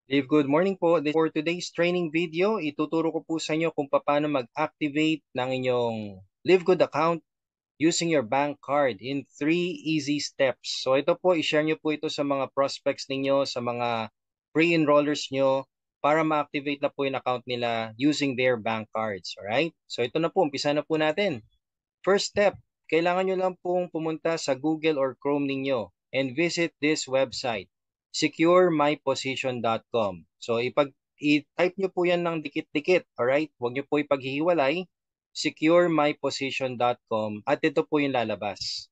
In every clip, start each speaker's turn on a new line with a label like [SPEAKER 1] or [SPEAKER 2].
[SPEAKER 1] Live good morning po. For today's training video, ituturo ko po sa inyo kung paano mag-activate ng inyong Live Good account using your bank card in 3 easy steps. So ito po, i-share nyo po ito sa mga prospects ninyo, sa mga pre-enrollers nyo para ma-activate na po yung account nila using their bank cards. Alright? So ito na po, umpisa na po natin. First step, kailangan nyo lang pong pumunta sa Google or Chrome ninyo and visit this website, securemyposition.com. So i-type nyo po yan ng dikit-dikit, alright? Huwag nyo po ipaghihiwalay, securemyposition.com at ito po yung lalabas.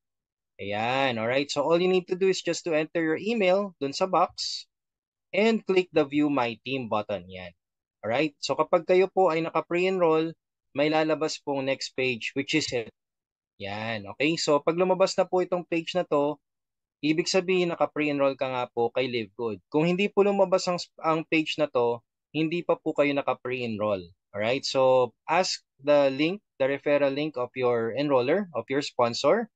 [SPEAKER 1] Ayan, alright? So all you need to do is just to enter your email dun sa box and click the View My Team button. Yan. Alright? So kapag kayo po ay naka-pre-enroll, may lalabas pong next page which is it. Yan, okay? So, pag lumabas na po itong page na to, ibig sabihin naka-pre-enroll ka nga po kay LiveGood. Kung hindi po lumabas ang page na to, hindi pa po kayo naka-pre-enroll. Alright? So, ask the link, the referral link of your enroller, of your sponsor,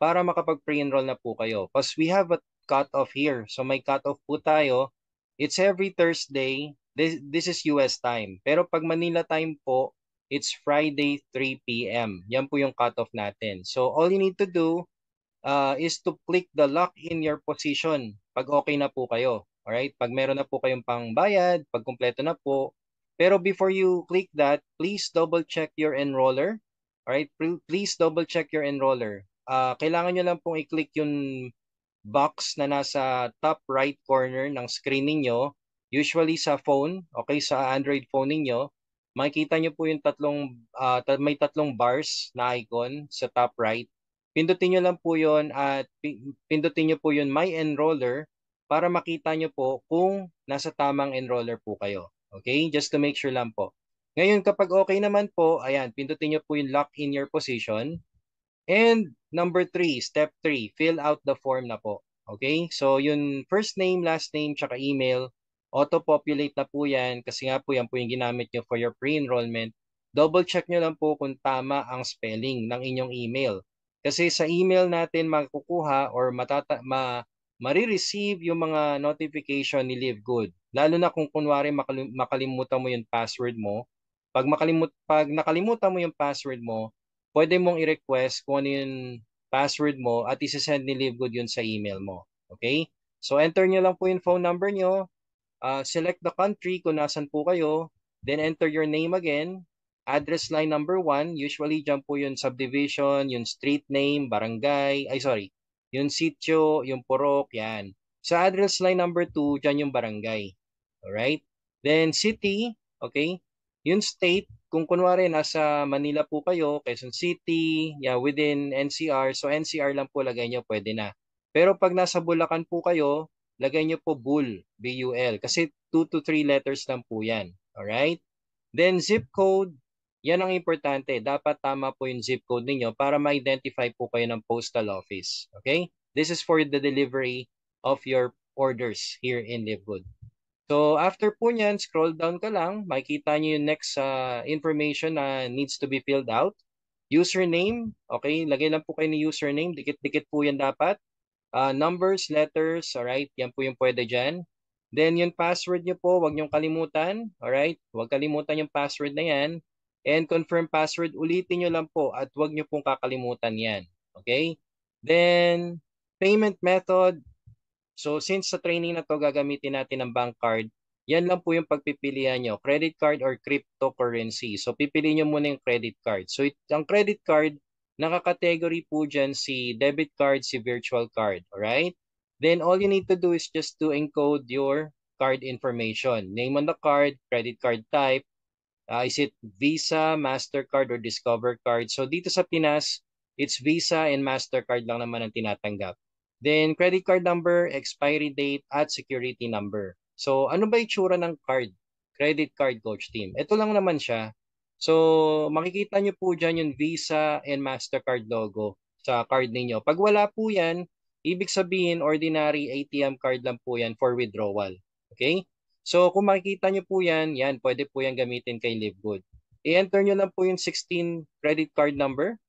[SPEAKER 1] para makapag-pre-enroll na po kayo. Because we have a cut-off here. So, may cut-off po tayo. It's every Thursday. This is US time. Pero pag Manila time po, it's Friday 3 p.m. Yan po yung cut-off natin. So, all you need to do is to click the lock in your position pag okay na po kayo. Alright? Pag meron na po kayong pangbayad, pag kumpleto na po. Pero before you click that, please double check your enroller. Alright? Please double check your enroller. Kailangan nyo lang pong i-click yung box na nasa top right corner ng screen ninyo. Usually sa phone, okay, sa Android phone ninyo, makikita nyo po yung may tatlong bars na icon sa top right. Pindutin nyo lang po yon at pindutin nyo po yung My Enroller para makita nyo po kung nasa tamang enroller po kayo. Okay? Just to make sure lang po. Ngayon, kapag okay naman po, ayan, pindutin nyo po yung Lock in your position. And number 3, step 3, fill out the form na po. Okay? So, yung first name, last name, tsaka email, auto-populate na po yan kasi nga po yan po yung ginamit nyo for your pre-enrollment. Double check nyo lang po kung tama ang spelling ng inyong email. Kasi sa email natin makukuha or marireceive yung mga notification ni LiveGood. Lalo na kung kunwari makalimutan mo yung password mo. Pag nakalimutan mo yung password mo, pwede mong i-request kung ano yung password mo at isi-send ni LiveGood yun sa email mo. Okay? So, enter nyo lang po yung phone number nyo. Select the country kung nasan po kayo. Then, enter your name again. Address line number 1. Usually, dyan po yung subdivision, yung street name, barangay. Yung sitio, yung purok, yan. Sa address line number 2, dyan yung barangay. Alright? Then, city, okay? Yung state, kung kunwari nasa Manila po kayo, Quezon City, yeah, within NCR, so NCR lang po lagay nyo, pwede na. Pero pag nasa Bulacan po kayo, lagay nyo po BUL, B-U-L, kasi 2 to 3 letters lang po yan. Alright? Then zip code, yan ang importante. Dapat tama po yung zip code ninyo para ma-identify po kayo ng postal office. Okay? This is for the delivery of your orders here in LiveGood. So, after po nyan, scroll down ka lang, makikita nyo yung next information na needs to be filled out. Username, okay, lagay lang po kayo ng username, dikit-dikit po yan dapat. Numbers, letters, alright, yan po yung pwede dyan. Then, yung password nyo po, huwag nyong kalimutan, alright, huwag kalimutan yung password na yan. And confirm password, ulitin nyo lang po at huwag nyo pong kakalimutan yan. Okay? Then, payment method, so since sa training na to gagamitin natin ang bank card, yan lang po yung pagpipilian nyo, credit card or cryptocurrency. So pipiliin nyo muna yung credit card. So ang credit card, nakakategory po dyan si debit card, si virtual card. Alright? Then all you need to do is just to encode your card information. Name on the card, credit card type, is it Visa, MasterCard, or Discover card? So dito sa Pinas, it's Visa and MasterCard lang naman ang tinatanggap. Then credit card number, expiry date, at security number. So ano ba itsura ng card? Credit card, coach team. Ito lang naman siya. So makikita nyo po dyan yung Visa and MasterCard logo sa card ninyo. Pag wala po yan, ibig sabihin ordinary ATM card lang po yan for withdrawal. Okay? So kung makikita nyo po yan, pwede po yan gamitin kay LiveGood. I-enter nyo lang po yung 16 credit card number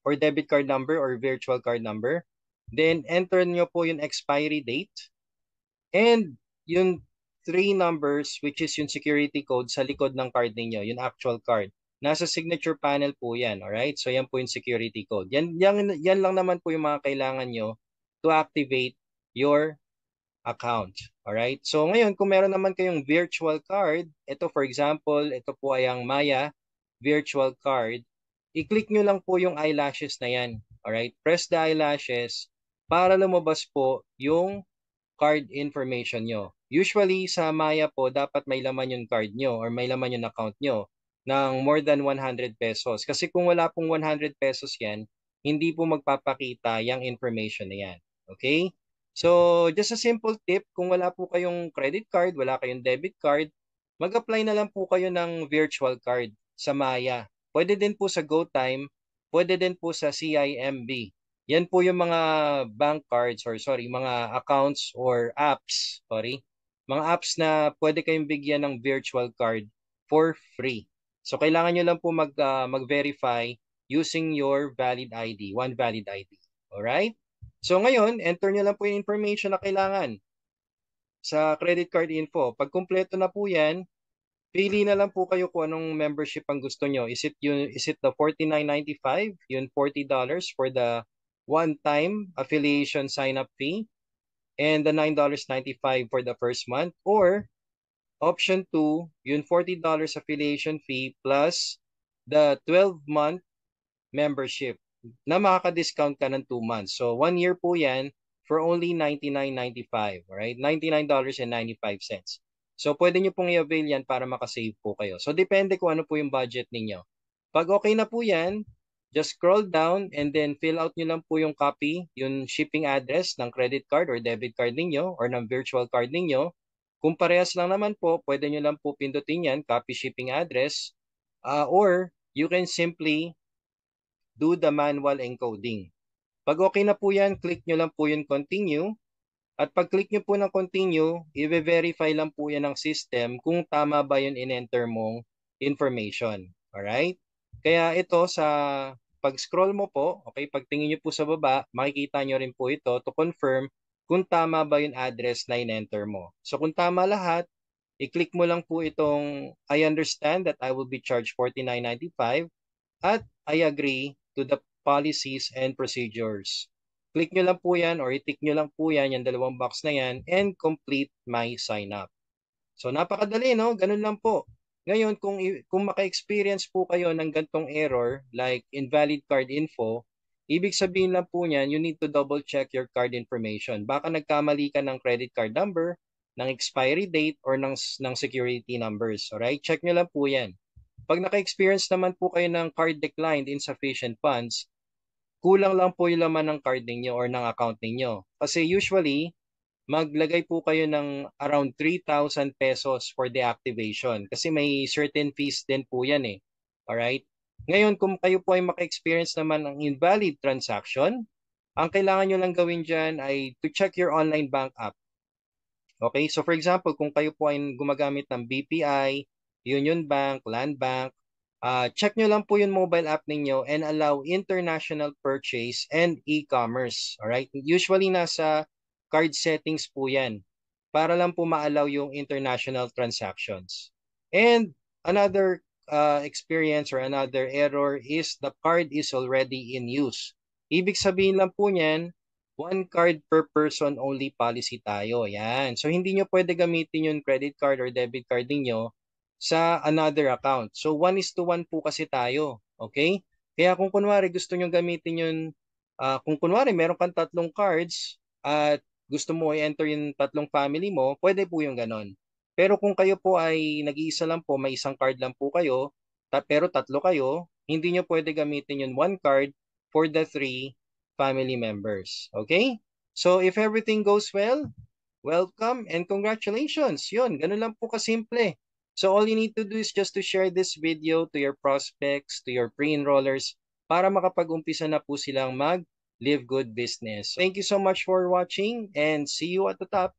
[SPEAKER 1] or debit card number or virtual card number. Then enter nyo po yung expiry date and yung three numbers which is yung security code sa likod ng card ninyo, yung actual card. Nasa signature panel po yan, alright? So yan po yung security code. Yan lang naman po yung mga kailangan nyo to activate your account. Alright? So ngayon, kung meron naman kayong virtual card, ito for example, ito po ay ang Maya virtual card, i-click nyo lang po yung eyelashes na yan. Alright? Press the eyelashes para lumabas po yung card information nyo. Usually sa Maya po, dapat may laman yung card nyo or may laman yung account nyo ng more than 100 pesos. Kasi kung wala pong 100 pesos yan, hindi po magpapakita yung information na yan. Okay? So, just a simple tip, kung wala po kayong credit card, wala kayong debit card, mag-apply na lang po kayo ng virtual card sa Maya. Pwede din po sa GoTime, pwede din po sa CIMB. Yan po yung mga bank cards or sorry, mga accounts or apps, sorry. Mga apps na pwede kayong bigyan ng virtual card for free. So kailangan nyo lang po mag-verify using your valid ID, one valid ID. Alright? So ngayon, enter nyo lang po yung information na kailangan sa credit card info. Pag kumpleto na po yan, pili na lang po kayo kung anong membership ang gusto nyo. Is it the $49.95, yun $40 for the one-time affiliation sign-up fee, and the $9.95 for the first month, or option 2, yun $40 affiliation fee plus the 12-month membership na makaka-discount ka ng 2 months. So 1 year po yan for only $99.95, right? $99.95. So pwede nyo pong i-avail yan para makasave po kayo. So depende kung ano po yung budget ninyo. Pag okay na po yan, just scroll down and then fill out nyo lang po yung copy, yung shipping address ng credit card or debit card ninyo or ng virtual card ninyo. Kung parehas lang naman po, pwede nyo lang po pindutin yan, copy shipping address, or you can simply do the manual encoding. Pag okay na po yan, click nyo lang po yung continue. At pag click nyo po ng continue, i-verify lang po yan ng system kung tama ba yung in-enter mong information. Alright? Kaya ito sa pag-scroll mo po, okay, pagtingin nyo po sa baba, makikita nyo rin po ito to confirm kung tama ba yung address na in-enter mo. So kung tama lahat, i-click mo lang po itong I understand that I will be charged $49.95 at I agree to the policies and procedures. Click nyo lang po yan or i-tick nyo lang po yan, yung dalawang box na yan, and complete my sign up. So napakadali, no? Ganun lang po. Ngayon, kung maka-experience po kayo ng gantong error, like invalid card info, ibig sabihin lang po niyan, you need to double check your card information. Baka nagkamali ka ng credit card number, ng expiry date, or ng security numbers. Alright? Check nyo lang po yan. Pag naka-experience naman po kayo ng card declined, insufficient funds, kulang lang po yung laman ng card ninyo or ng account ninyo. Kasi usually, maglagay po kayo ng around 3,000 pesos for the activation. Kasi may certain fees din po yan eh. Alright? Ngayon, kung kayo po ay maka-experience naman ng invalid transaction, ang kailangan nyo lang gawin dyan ay to check your online bank app. Okay? So for example, kung kayo po ay gumagamit ng BPI, Union Bank, Land Bank, check nyo lang po yung mobile app ninyo and allow international purchase and e-commerce. Alright? Usually nasa card settings po yan para lang po ma-allow yung international transactions. And another experience or another error is the card is already in use. Ibig sabihin lang po niyan, one card per person only policy tayo. Yan. So hindi nyo pwede gamitin yung credit card or debit card niyo sa another account. So 1:1 po kasi tayo. Okay? Kaya kung kunwari gusto nyo gamitin yun, kung kunwari meron kang 3 cards at gusto mo i-enter yung 3 family mo, pwede po yung ganon. Pero kung kayo po ay nag-iisa lang po, may isang card lang po kayo, pero 3 kayo, hindi nyo pwede gamitin yung one card for the 3 family members. Okay? So if everything goes well, welcome and congratulations. Yun, ganun lang po kasimple. So all you need to do is just to share this video to your prospects, to your pre-enrollers, para makapag-umpisa na po silang mag-live good business. Thank you so much for watching and see you at the top.